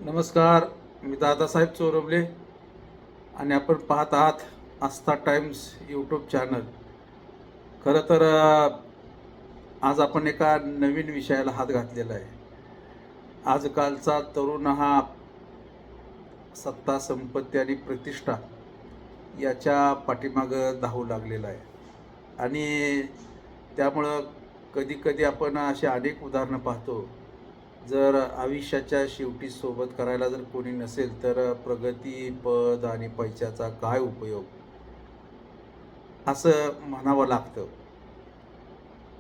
नमस्कार. मी दादासाहेब चोरबले आणि आपण पाहत आहात आस्था टाइम्स यूट्यूब चॅनल. खरं तर आज आपण एका नवीन विषयाला हात घातलेला आहे. आजकालचा तरुण हा सत्ता, संपत्ती आणि प्रतिष्ठा याच्या पाठीमागं धावू लागलेला आहे. आणि त्यामुळं कधी-कधी आपण अशी अनेक उदाहरणं पाहतो. जर आयुष्याच्या शेवटी सोबत करायला जर कोणी नसेल, तर प्रगती, पद आणि पैशाचा काय उपयोग? असं म्हणावं लागतं.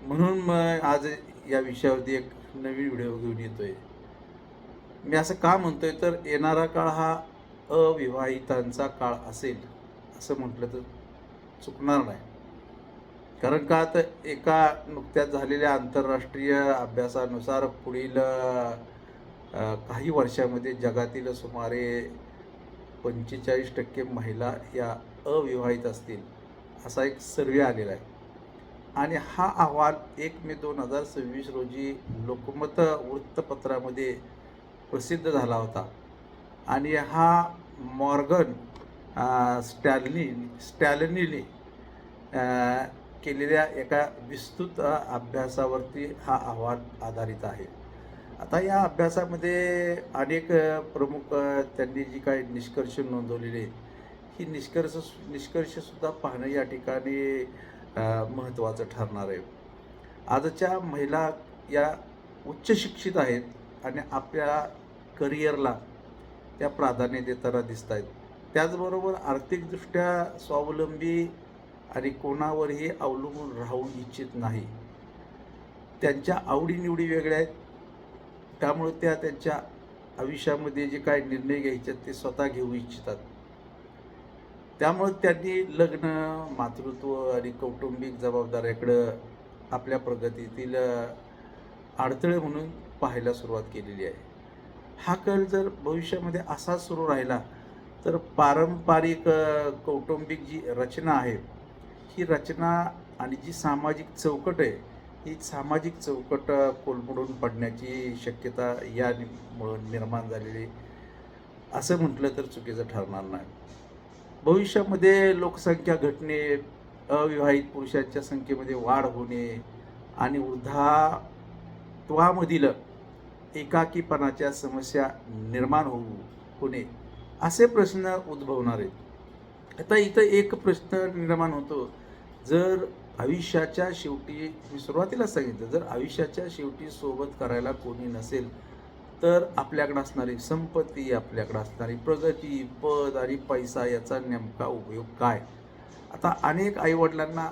म्हणून मग आज या विषयावरती एक नवीन व्हिडिओ घेऊन येतोय. मी असं का म्हणतोय, तर येणारा काळ हा अविवाहितांचा काळ असेल, असं म्हटलं तर चुकणार नाही. कारण का तर एका नुकत्याच झालेल्या आंतरराष्ट्रीय अभ्यासानुसार पुढील काही वर्षामध्ये जगातील सुमारे 45% महिला या अविवाहित असतील, असा एक सर्वे आलेला आहे. आणि हा अहवाल 1 मे 2026 रोजी लोकमत वृत्तपत्रामध्ये प्रसिद्ध झाला होता. आणि हा मॉर्गन स्टॅलनीने केलेल्या एका विस्तृत अभ्यासावरती हा अहवाल आधारित आहे. आता या अभ्यासामध्ये अनेक प्रमुख त्यांनी जी काही निष्कर्ष नोंदवलेले आहेत, ही निष्कर्षसुद्धा पाहणं या ठिकाणी महत्त्वाचं ठरणार आहे. आजच्या महिला या उच्च शिक्षित आहेत आणि आपल्या करिअरला त्या प्राधान्य देताना दिसत आहेत. त्याचबरोबर आर्थिकदृष्ट्या स्वावलंबी आणि कोणावरही अवलंबून राहू इच्छित नाही. त्यांच्या आवडीनिवडी वेगळ्या आहेत. त्यामुळे त्या त्यांच्या आयुष्यामध्ये जे काही निर्णय घ्यायचे ते स्वतः घेऊ इच्छितात. त्यामुळे त्यांनी लग्न, मातृत्व आणि कौटुंबिक जबाबदाऱ्याकडं आपल्या प्रगतीतील अडथळे म्हणून पाहायला सुरुवात केलेली आहे. हा कल जर भविष्यामध्ये असाच सुरू राहिला, तर पारंपरिक कौटुंबिक जी रचना आहे, ही रचना आणि जी सामाजिक चौकट आहे, ही सामाजिक चौकट कोलमडून पडण्याची शक्यता यामुळं निर्माण झालेली, असं म्हटलं तर चुकीचं ठरणार नाही. भविष्यामध्ये लोकसंख्या घटणे, अविवाहित पुरुषांच्या संख्येमध्ये वाढ होणे आणि वृद्धात्वामधील एकाकीपणाच्या समस्या निर्माण होणे, असे प्रश्न उद्भवणार आहेत. आता इथं एक प्रश्न निर्माण होतो, जर आयुष्याच्या शेवटी, मी सुरुवातीला सांगितलं, जर आयुष्याच्या शेवटी सोबत करायला कोणी नसेल, तर आपल्याकडे असणारी संपत्ती, आपल्याकडे असणारी प्रगती, पद आणि पैसा याचा नेमका उपयोग काय? आता अनेक आईवडिलांना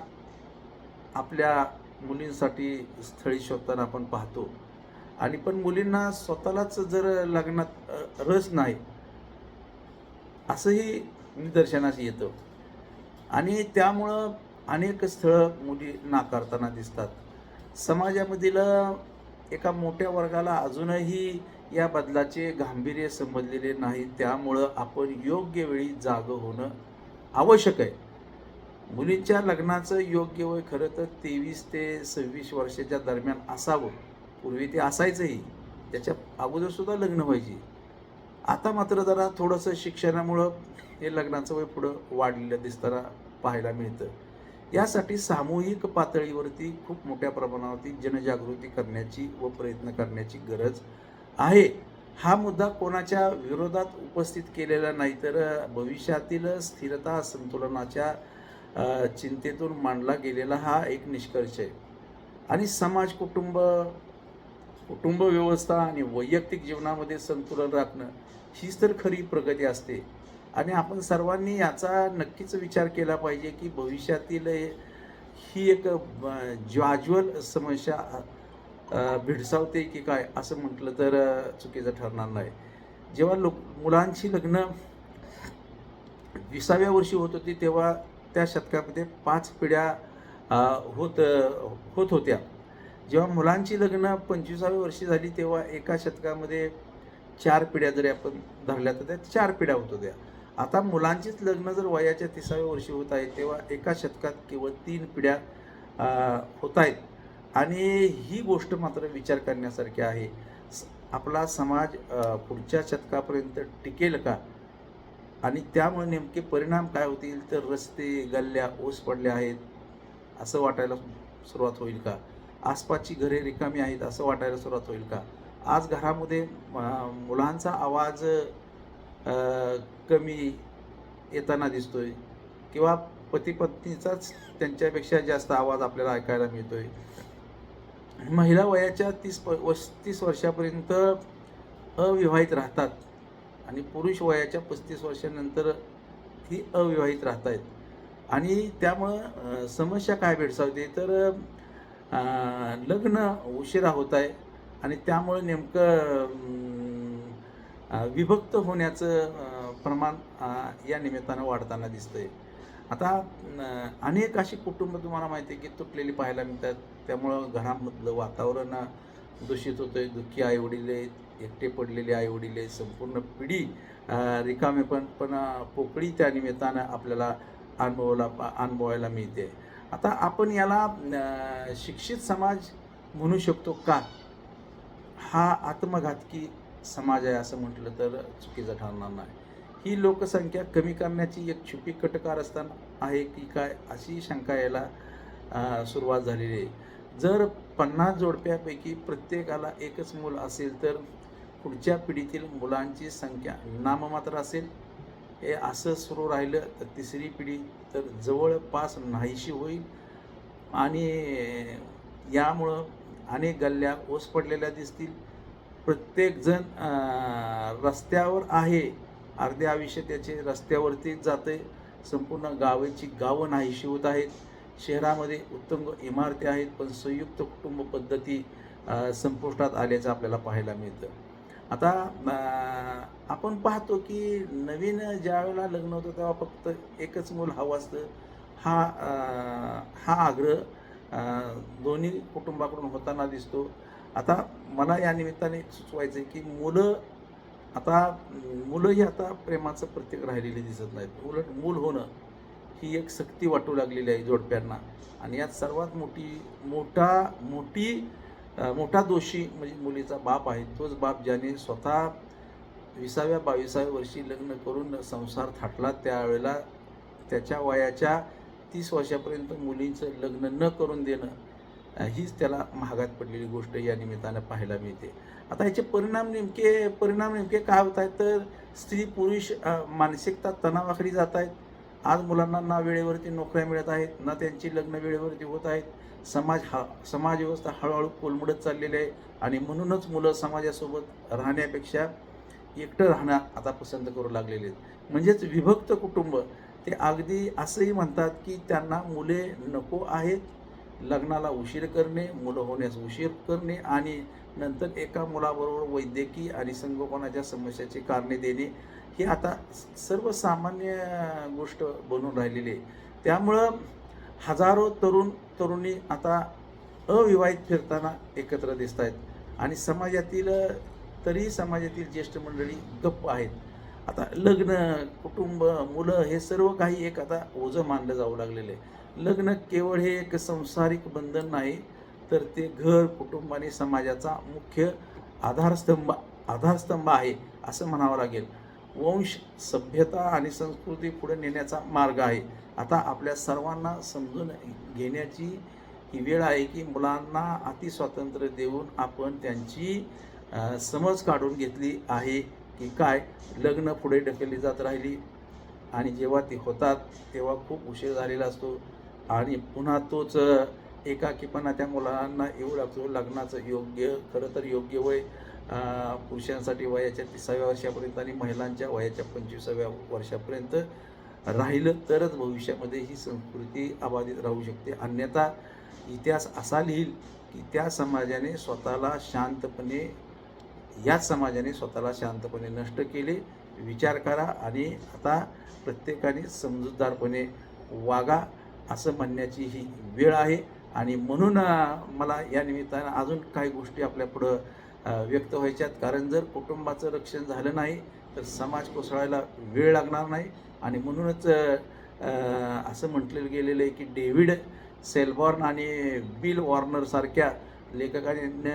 आपल्या मुलींसाठी स्थळी शोधताना आपण पाहतो. आणि पण मुलींना स्वतःलाच जर लग्नात रस नाही, असंही निदर्शनास येतं. आणि त्यामुळं अनेक स्थळं मुली नाकारताना दिसतात. समाजामधील एका मोठ्या वर्गाला अजूनही या बदलाचे गांभीर्य समजलेले नाही. त्यामुळं आपण योग्य वेळी जागं होणं आवश्यक आहे. मुलींच्या लग्नाचं योग्य वय खरं तर 23 ते 26 वर्षाच्या दरम्यान असावं. पूर्वी ते असायचंही, त्याच्या अगोदरसुद्धा लग्न व्हायची. आता मात्र जरा थोडंसं शिक्षणामुळं हे लग्नाचं वय पुढं वाढलेलं दिसताना पाहायला मिळतं. यासाठी सामूहिक पातळीवरती खूप मोठ्या प्रमाणावरती जनजागृती करण्याची व प्रयत्न करण्याची गरज आहे. हा मुद्दा कोणाच्या विरोधात उपस्थित केलेला नाही, तर भविष्यातील स्थिरता संतुलनाच्या चिंतेतून मांडला गेलेला हा एक निष्कर्ष आहे. आणि समाज, कुटुंब व्यवस्था आणि वैयक्तिक जीवनामध्ये संतुलन राखणं, हीच तर खरी प्रगती असते. आणि आपण सर्वांनी याचा नक्कीच विचार केला पाहिजे की भविष्यातील ही एक ज्वाज्वल समस्या भेडसावते की काय, असं म्हटलं तर चुकीचं ठरणार नाही. जेव्हा मुलांची लग्न 20व्या वर्षी होत होती, तेव्हा त्या शतकामध्ये 5 पिढ्या होत होत्या. जेव्हा मुलांची लग्न 25व्या वर्षी झाली, तेव्हा एका शतकामध्ये 4 पिढ्या जरी आपण धरल्या तर त्या 4 पिढ्या होत होत्या. आता मुलांचीच लग्न जर वयाच्या 30व्या वर्षी होत आहे, तेव्हा एका शतकात केवळ 3 पिढ्या होत आहेत. आणि ही गोष्ट मात्र विचार करण्यासारखी आहे. आपला समाज पुढच्या शतकापर्यंत टिकेल का? आणि त्यामुळे नेमके परिणाम काय होतील? तर रस्ते, गल्ल्या ओस पडल्या आहेत असं वाटायला सुरुवात होईल का? आसपासची घरे रिकामी आहेत असं वाटायला सुरुवात होईल का? आज घरामध्ये मुलांचा आवाज कमी येताना दिसतोय किंवा पती-पत्नीचाच त्यांच्यापेक्षा जास्त आवाज आपल्याला ऐकायला मिळतोय. महिला वयाच्या 30 वर्षापर्यंत अविवाहित राहतात आणि पुरुष वयाच्या 35 वर्षानंतर ही अविवाहित राहत आहेत. आणि त्यामुळं समस्या काय भेडसावते तर लग्न उशिरा होत आहे आणि त्यामुळं नेमकं विभक्त होण्याचं प्रमाण या निमित्तानं वाढताना दिसतंय. आता अनेक अशी कुटुंब तुम्हाला माहिती आहे की तुटलेली पाहायला मिळतात. त्यामुळं घरामधलं वातावरण दूषित होतंय. दुःखी आई-वडील आहेत, एकटे पडलेले आई-वडील आहेत, संपूर्ण पिढी रिकामेपण पोकळी त्या निमित्तानं आपल्याला अनुभवायला मिळते. आता आपण याला शिक्षित समाज म्हणू शकतो का? हा आत्मघातकी समाज आहे असं म्हटलं तर चुकीचं ठरणार नाही. ही लोकसंख्या कमी करण्याची एक छुपी कटकारस्थान आहे की काय अशी शंका यायला सुरुवात झालेली आहे. जर 50 जोडप्यापैकी प्रत्येकाला एकच मूल असेल तर पुढच्या पिढीतील मुलांची संख्या नाममात्र असेल. हे असं सुरू राहिलं तर तिसरी पिढी तर जवळपास नाहीशी होईल आणि यामुळं अनेक गल्ल्या ओस पडलेल्या दिसतील. प्रत्येकजण रस्त्यावर आहे. अर्धे आयुष्य त्याचे रस्त्यावरतीच जाते. संपूर्ण गावं नाहीशी होत आहेत. शहरामध्ये उत्तुंग इमारती आहेत, पण संयुक्त कुटुंब पद्धती संपुष्टात आल्याचं आपल्याला पाहायला मिळतं. आता आपण पाहतो की नवीन ज्यावेळेला लग्न होतं तेव्हा फक्त एकच मूल हवं असतं. हा आग्रह दोन्ही कुटुंबाकडून होताना दिसतो. आता मला या निमित्ताने सुचवायचं आहे की मुलंही आता प्रेमाचं प्रतीक राहिलेले दिसत नाहीत. उलट मूल होणं ही एक सक्ती वाटू लागलेली आहे जोडप्यांना. आणि यात सर्वात मोठा दोषी म्हणजे मुलीचा बाप आहे. तोच बाप ज्याने स्वतः 20व्या-22व्या वर्षी लग्न करून संसार थाटला. त्यावेळेला त्याच्या वयाच्या 30 वर्षापर्यंत मुलींचं लग्न न करून देणं हीच त्याला महागात पडलेली गोष्ट या निमित्तानं पाहायला मिळते. आता याचे परिणाम नेमके काय होत आहेत तर स्त्री-पुरुष मानसिकता तणावाखाली जात आहेत. आज मुलांना ना वेळेवरती नोकऱ्या मिळत आहेत, ना त्यांची लग्न वेळेवरती होत आहेत. समाज व्यवस्था हळूहळू कोलमडत चाललेली आहे आणि म्हणूनच मुलं समाजासोबत राहण्यापेक्षा एकटं राहणं आता पसंत करू लागलेले आहेत. म्हणजेच विभक्त कुटुंब. ते अगदी असंही म्हणतात की त्यांना मुले नको आहेत. लग्नाला उशीर करणे, मुलं होण्यास उशीर करणे आणि नंतर एका मुलाबरोबर वैद्यकीय आणि संगोपनाच्या समस्याची कारणे देणे ही आता सर्वसामान्य गोष्ट बनून राहिलेली आहे. त्यामुळं हजारो तरुणी आता अविवाहित फिरताना एकत्र दिसत आहेत आणि समाजातील ज्येष्ठ मंडळी गप्प आहेत. आता लग्न, कुटुंब, मुलं हे सर्व काही एक आता ओझं मानलं जाऊ लागलेलं आहे. लग्न केवळ हे एक सांसारिक बंधन नाही, तर ते घर, कुटुंब आणि समाजाचा मुख्य आधारस्तंभ आहे असं म्हणावं लागेल. वंश, सभ्यता आणि संस्कृती पुढे नेण्याचा मार्ग आहे. आता आपल्या सर्वांना समजून घेण्याची ही वेळ आहे की मुलांना अतिस्वातंत्र्य देऊन आपण त्यांची समज काढून घेतली आहे की काय. लग्न पुढे ढकलली जात राहिली आणि जेव्हा ती होतात तेव्हा खूप उशीर झालेला असतो आणि पुन्हा तोच एकाकीपणा त्या मुलांना येऊ लागतो. लग्नाचं खरं तर योग्य वय पुरुषांसाठी वयाच्या 30व्या वर्षापर्यंत आणि महिलांच्या वयाच्या 25व्या वर्षापर्यंत राहिलं तरच भविष्यामध्ये ही संस्कृती अबाधित राहू शकते. अन्यथा इतिहास असा लिहिल की याच समाजाने स्वतःला शांतपणे नष्ट केले. विचार करा आणि आता प्रत्येकाने समजूतदारपणे वागा असं म्हणण्याची ही वेळ आहे. आणि म्हणून मला या निमित्तानं अजून काही गोष्टी आपल्यापुढं व्यक्त व्हायच्यात. कारण जर कुटुंबाचं रक्षण झालं नाही तर समाज कोसळायला वेळ लागणार नाही. आणि म्हणूनच असं म्हटलेलं गेलेलं आहे की डेव्हिड सेलबॉर्न आणि बिल वॉर्नर सारख्या लेखकांनी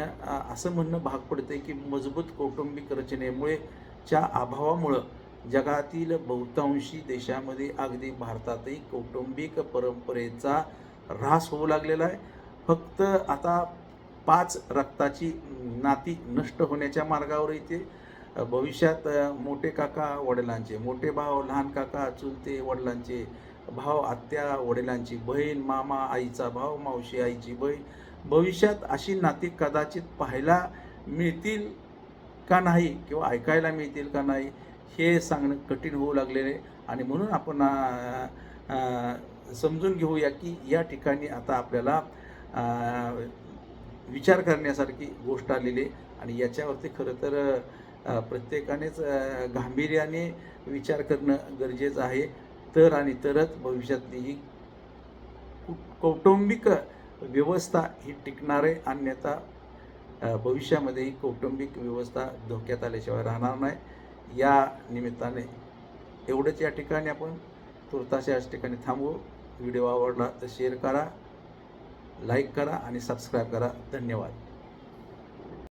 असं म्हणणं भाग पडतं की मजबूत कौटुंबिक रचनेमुळे च्या अभावामुळं जगातील बहुतांशी देशामध्ये अगदी भारतातही कौटुंबिक परंपरेचा ऱ्हास होऊ लागलेला आहे. फक्त आता 5 रक्ताची नाती नष्ट होण्याच्या मार्गावर येते. भविष्यात मोठे काका वडिलांचे, मोठे भाव लहान काका चुलते वडिलांचे, भाव आत्या वडिलांची बहीण, मामा आईचा भाव, मावशी आईची बहीण. भविष्यात अशी नाती कदाचित पाहायला मिळतील का नाही किंवा ऐकायला मिळतील का नाही हे सांगणं कठीण होऊ लागलेले आणि म्हणून आपण समजून घेऊया की या ठिकाणी आता आपल्याला विचार करण्यासारखी गोष्ट आलेली आहे आणि याच्यावरती खरं तर प्रत्येकानेच गांभीर्याने विचार करणं गरजेचं आहे. तर आणि तरच भविष्यातली ही कौटुंबिक व्यवस्था ही टिकणार आहे. अन्यथा भविष्यामध्ये ही कौटुंबिक व्यवस्था धोक्यात आल्याशिवाय राहणार नाही. या निमित्ताने एवढंच या ठिकाणी आपण तुर्तास याच ठिकाणी थांबवू. व्हिडिओ आवडला तर शेअर करा, लाईक करा आणि सबस्क्राईब करा. धन्यवाद.